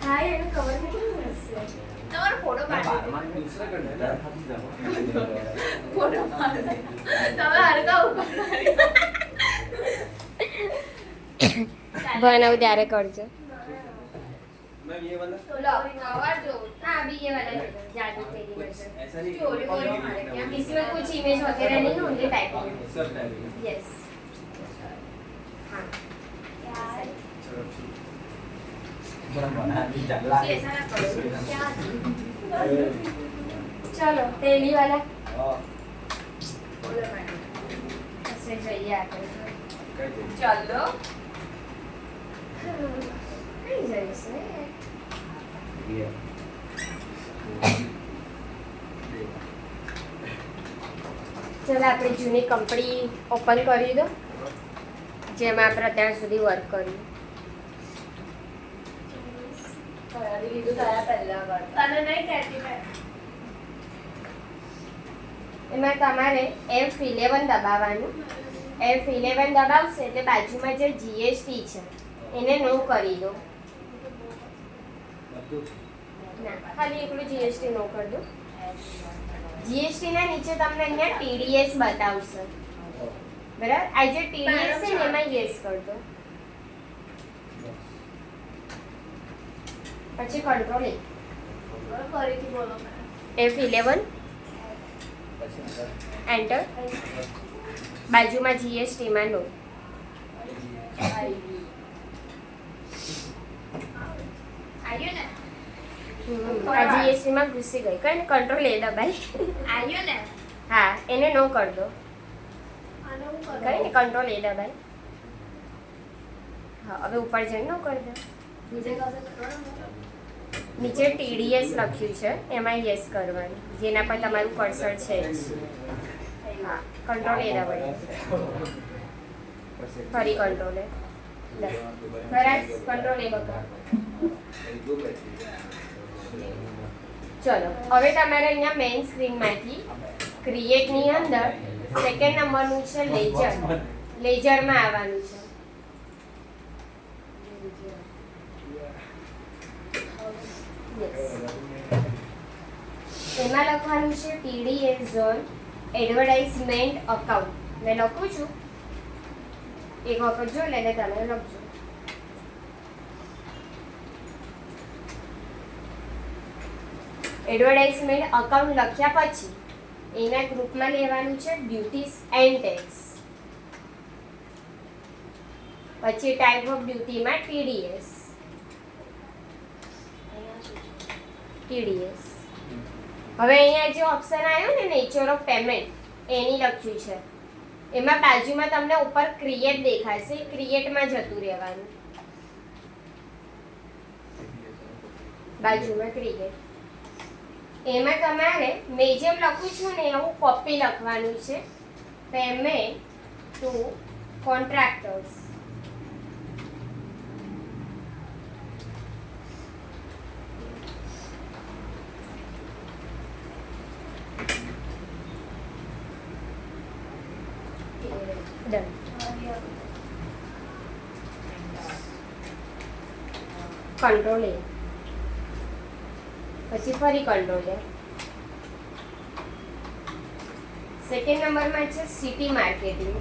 હા એનું કવર કેટલું મસ્ત છે. તમારો ફોટો પાડી ફોટો પાડી તમે હરકા ઉપર બનાવ ત્યારે કરજો. मैम ये वाला लो कवर जो हाँ अभी ये वाला ले लो जादू तेरी नजर ऐसा नहीं स्टोरी बोल हमारे क्या इसमें कुछ इमेज वगैरह नहीं है ओनली टाइपिंग सब टाइपिंग यस हाँ यार चलो ठीक जरा बना दी जल्ला ऐसा ना करो क्या चलो तेली वाला हां बोलो मैडम ऐसे चाहिए आकर कैसे चलो नहीं जाए से ये ચાલો આપણે જૂની કંપની ઓપન કરી દો જેમાં આપણે અત્યાર સુધી વર્ક કર્યું. કરી લીધું તારા પહેલા વાર તને નહીં કહેતી મેં એમાં તમારે F11 દબાવવાનું. F11 દબાવશે એટલે બાજુમાં જે GST છે એને નો કરી દો. ના ખાલી એકલું GST નો કરી દો. GST ના નીચે તમને અહીંયા TDS બતાવશે બરાબર. આ જે TDS છે ને એમાં યસ કરી દો. પછી કંટ્રોલ ફરીથી બોલો F11 એન્ટર. બાજુમાં GST માં નો. આવ્યું ને આ GST માં ઘૂસી ગઈ. કઈ કંટ્રોલ એ દબાઈ. આવ્યું ને હા એને નો કરી દો. આને હું કરું કઈ ને કંટ્રોલ એ દબાઈ. હા હવે ઉપર જઈને નો કરી દો. બીજે પાસે કરવાનું નીચે TDS લખ્યું છે એમાં યસ કરવાનું જેના પર તમારું કર્સર છે જ. હા કંટ્રોલ એ દબાઈ. ફરી કંટ્રોલ એ બરાબર. કંટ્રોલ એ બતાવો. ચલો હવે તમારે અહીંયા મેઇન સ્ક્રીનમાંથી ક્રિએટની અંદર સેકન્ડ નંબરનું છે લેજર. લેજરમાં આવવાનું છે. એમાં લખવાનું છે TDS ઝોન એડવર્ટાઇઝમેન્ટ અકાઉન્ટ. મેં લખું છું એક વખત જો લઈને તમે લખજો. એડવર્ટાઇઝમેન્ટ અકાઉન્ટ લખ્યા પછી એના ગ્રુપમાં લેવાનું છે ડ્યુટીઝ એન્ડ ટેક્સ. પછી ટાઈપ ઓફ ડ્યુટીમાં TDS. TDS હવે અહીંયા જે ઓપ્શન આવ્યો ને નેચર ઓફ પેમેન્ટ એની લખ્યું છે એમાં બાજુમાં તમને ઉપર ક્રિએટ દેખાશે. ક્રિએટમાં જતું રહેવાનું. બાજુમાં ક્રિએટ એમાં તમારે મેં જેમ લખું છું ને એવું કોપી લખવાનું છે. Payment to contractors. Done. Control એ પછી ફરી કંટ્રોલ એ. સેકન્ડ નંબરમાં છે સિટી માર્કેટિંગ.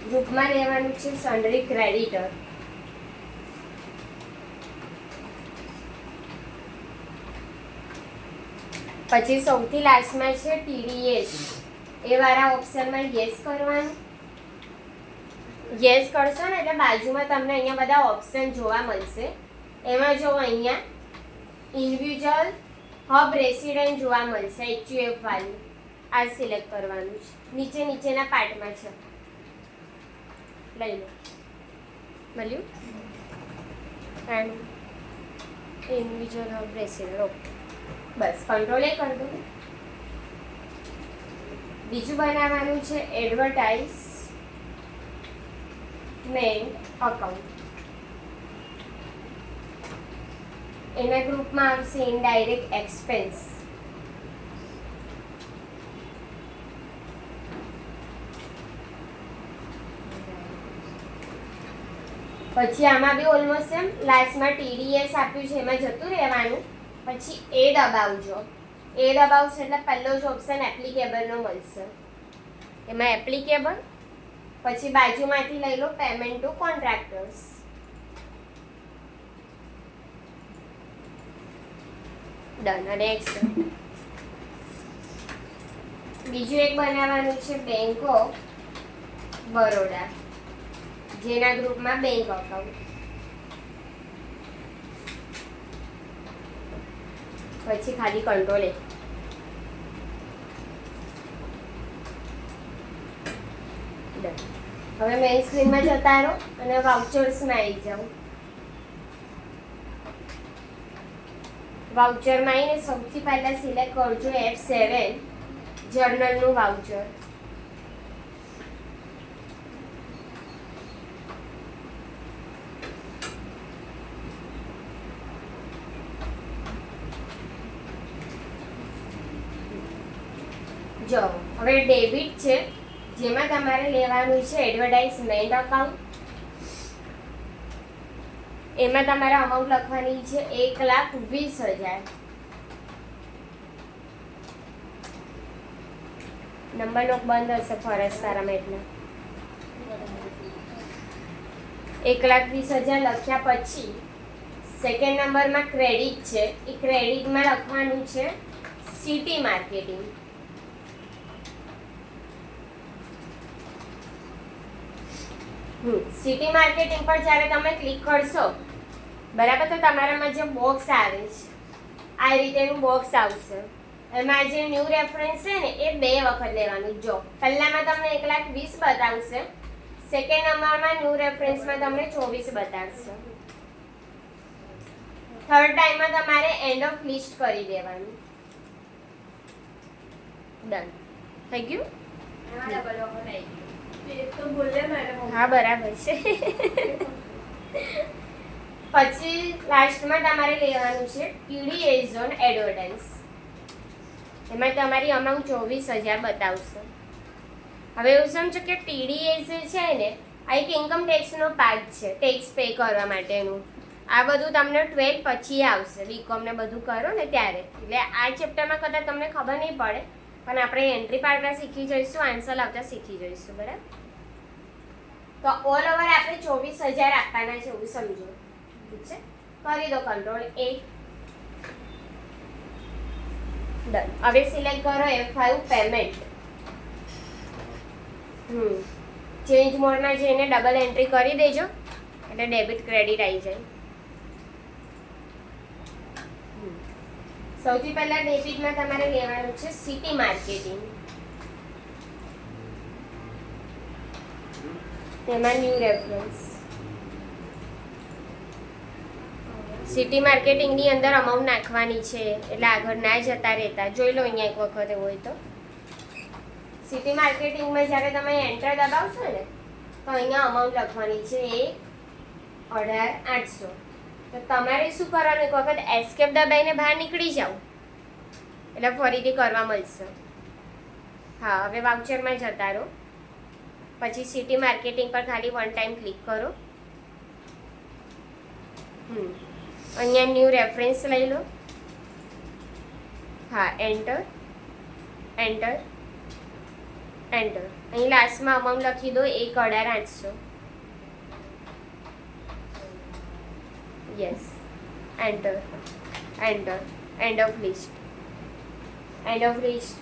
ગ્રુપમાં લેવાનું છે સન્ડરી ક્રેડિટર. પછી સૌથી લાસ્ટમાં છે TDS. એ વાળા ઓપ્શનમાં યસ કરવાનું. યસ કરશો ને એટલે બાજુમાં તમને અહીંયા બધા ઓપ્શન જોવા મળશે. એમાં જો અહીંયા ઇન્ડિવિજ્યુઅલ હબ રેસિડેન્ટ જોવા મળશે HUF વાળું. આ સિલેક્ટ કરવાનું છે. નીચેના પાર્ટમાં છે. લઈ લો. મળ્યું and individual hub resident. Okay બસ કંટ્રોલ એ કરી દો. બીજું બનાવવાનું છે એડવર્ટાઇઝમેન્ટ અકાઉન્ટ. એના ગ્રુપમાં આવશે ઇનડાયરેક્ટ એક્સપેન્સ. પછી આમાં બી ઓલમોસ્ટ સેમ, લાસ્ટમાં TDS આપ્યું છે એમાં જતું રહેવાનું. પછી એ દબાવજો. એ દબાવશો એટલે પહેલો જ ઓપ્શન એપ્લિકેબલનો મળશે. એમાં એપ્લિકેબલ, પછી બાજુમાંથી લઈ લો પેમેન્ટ ટુ કોન્ટ્રાક્ટર્સ. ડન. અને નેક્સ્ટ બીજું એક બનાવવાનું છે બેંક ઓફ બરોડા, જેના ગ્રુપમાં બેંક અકાઉન્ટ. પછી ખાલી કંટ્રોલ એ. હવે મેઇન સ્ક્રીનમાં જતા રહો અને વાઉચર્સમાં આવી જાઓ. વાઉચરમાં આવીને સૌથી પહેલા સિલેક્ટ કરજો F7 જર્નલનું વાઉચર. જો હવે ડેબિટ છે, જેમાં તમારે લેવાનું છે એડવર્ટાઇઝમેન્ટ અકાઉન્ટ. એમાં તમારે અમાઉન્ટ લખવાની છે 1,20,000. નંબર લોક બંધ હશે ફરજ તારામાં એટલે 1,20,000 લખ્યા પછી સેકન્ડ નંબરમાં ક્રેડિટ છે. એ ક્રેડિટમાં લખવાનું છે સિટી માર્કેટિંગ. સિટી માર્કેટિંગ પર જ્યારે તમે ક્લિક કરશો બરાબર, તો તમારામાં જે બોક્સ આવે છે આ રીતેનું બોક્સ આવશે. એમાં જે ન્યૂ રેફરન્સ છે ને એ 2 વખત લેવાનું. જો પહેલામાં તમને 1,20,000 બતાવશે, સેકન્ડ નંબરમાં ન્યૂ રેફરન્સમાં તમને 24 બતાવશે. થર્ડ ટાઈમમાં તમારે એન્ડ ઓફ લિસ્ટ કરી દેવાનું. ડન થઈ ગયું. હા બરાબર છે. પછી લાસ્ટમાં તમારે લેવાનું છે TDS ઓન એડવર્ટાઇઝ. એમાં તમારી અમાઉન્ટ 24,000 બતાવશે. હવે એવું સમજો કે TDS જે છે ને આ એક ઇન્કમ ટેક્સનો પાર્ટ છે, ટેક્સ પે કરવા માટેનું. આ બધું તમને 12 પછી આવશે, બીકોમ ને બધું કરો ને ત્યારે. એટલે આ ચેપ્ટરમાં કદાચ તમને ખબર નહીં પડે, પણ આપણે એન્ટ્રી પાર્ટમાં શીખી જઈશું, આન્સર લાવતા શીખી જઈશું. બરાબર, તો ઓલ ઓવર આપણે 24,000 આપવાના છે એવું સમજો. ઠીક છે, કરી દો કંટ્રોલ A. ડન. હવે સિલેક્ટ કરો F5 પેમેન્ટ. ચેન્જ મોડમાં જઈને ડબલ એન્ટ્રી કરી દેજો એટલે ડેબિટ ક્રેડિટ આવી જાય. સૌથી પહેલા ડેબિટમાં તમારે લેવાનું છે સિટી માર્કેટિંગ. તેમાં ન્યૂ રેફરન્સ. સિટી માર્કેટિંગની અંદર અમાઉન્ટ નાખવાની છે એટલે આગળ ના જતા રહેતા. જોઈ લો અહીંયા એક વખત એવું હોય તો. સિટી માર્કેટિંગમાં જ્યારે તમે એન્ટર દબાવશો ને તો અહીંયા અમાઉન્ટ લખવાની છે 1,18,800. તો તમારે શું કરવાનું, એક વખત એસ્કેપ દબાઈને બહાર નીકળી જાઓ એટલે ફરીથી કરવા મળશે. હા, હવે વાઉચરમાં જતા રહો. પછી સિટી માર્કેટિંગ પર ખાલી વન ટાઈમ ક્લિક કરો. અહીંયા ન્યૂ રેફરન્સ લઈ લો. હા, એન્ટર એન્ટર એન્ટર. અહીં લાસ્ટમાં અમાઉન્ટ લખી દો 1,18,800. Yes, enter enter. End of list. End of list.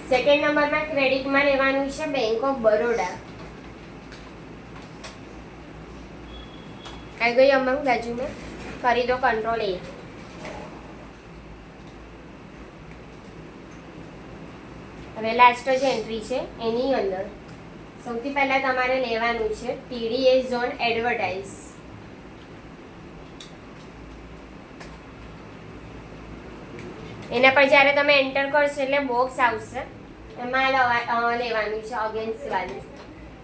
Second નંબરમાં ક્રેડિટમાં લેવાનું છે બેંક ઓફ બરોડા. આવી ગઈ અમાઉન્ટ બાજુમાં, કરી દો કંટ્રોલ A. હવે લાસ્ટ જ એન્ટ્રી છે એની અંદર સૌથી પહેલા તમારે લેવાનું છે TDS ઓન એડવર્ટાઇઝ. એના પર જ્યારે તમે એન્ટર કરશો એટલે બોક્સ આવશે, એમાં લેવાનું છે અગેન્સ્ટ વાળું.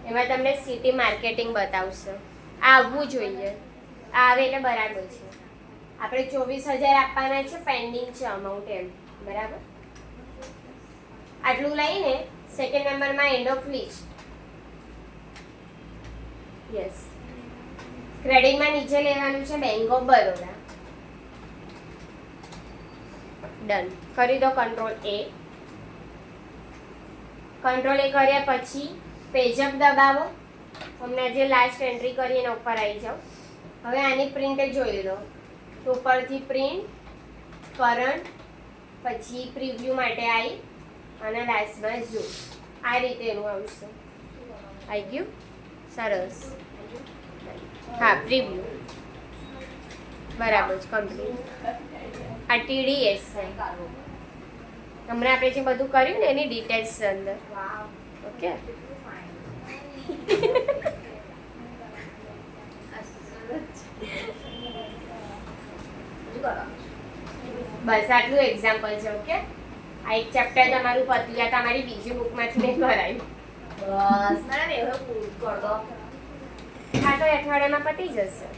એમાં તમને સિટી માર્કેટિંગ બતાવશે. આ આવવું જોઈએ, આ આવે એટલે બરાબર છે. આપણે 24,000 આપવાના છે, પેન્ડિંગ છે અમાઉન્ટ એમ. બરાબર, આટલું લઈને સેકન્ડ નંબરમાં એન્ડ ઓફ લિસ્ટ. યસ. ક્રેડિટમાં નીચે લેવાનું છે બેંક ઓફ બરોડા. ડન. કરી દો કંટ્રોલ એ. કંટ્રોલ એ કર્યા પછી પેજઅપ દબાવો. હમણાં જે લાસ્ટ એન્ટ્રી કરી એના ઉપર આવી જાઓ. હવે આની પ્રિન્ટ જોઈ લો. તો ઉપરથી પ્રિન્ટ, કરંટ, પછી પ્રિવ્યૂ માટે આવી અને લાસ્ટમાં ઝૂમ. આ રીતે એનું આવશે. આવી ગયું? સરસ. હા, પ્રિવ્યૂ બરાબર જ કમ્પ્લીટ. આ TDS છે. હમણાં આપણે જે બધું કર્યું ને એની ડિટેલ્સ છે અંદર. ઓકે. બસ આટલું એક્ઝામ્પલ છે. ઓકે. આ એક ચેપ્ટર તમારું પતી ગયા. તમારી બીજી બુકમાંથી મેં કરાયું. બસ મેડમ એવું પૂરું કર દો. આ તો અઠવાડિયામાં પતી જશે.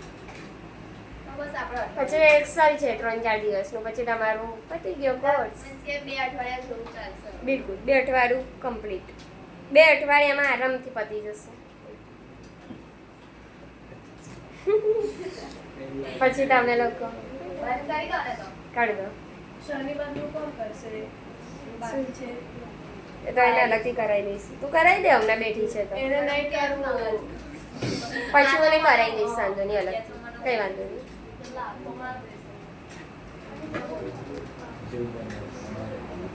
બસ આપણે પછી એક્સલ છે 3-4 દિવસનું. પછી તમારું પતી ગયો કોર્સ. કે 2 અઠવાડિયા જેવું ચાલશે. બિલકુલ 2 અઠવાડિયું કમ્પ્લીટ. 2 અઠવાડિયામાં આરામથી પતી જશે. પછી તમને લોકો બંધ કરી દો ને તો. કાઢી દો. શનિવારનું કોણ કરશે? બાકી છે. એ તો એને અલગથી કરાવી દઈશ. તું કરાવી દે હમણાં બેઠી છે તો. એને નહીં ત્યારે હું પછી મને કરાવી દઈશ વાંધો નહીં અલગથી. કઈ વાંધો નહીં. લાખોમાં જેવું બને.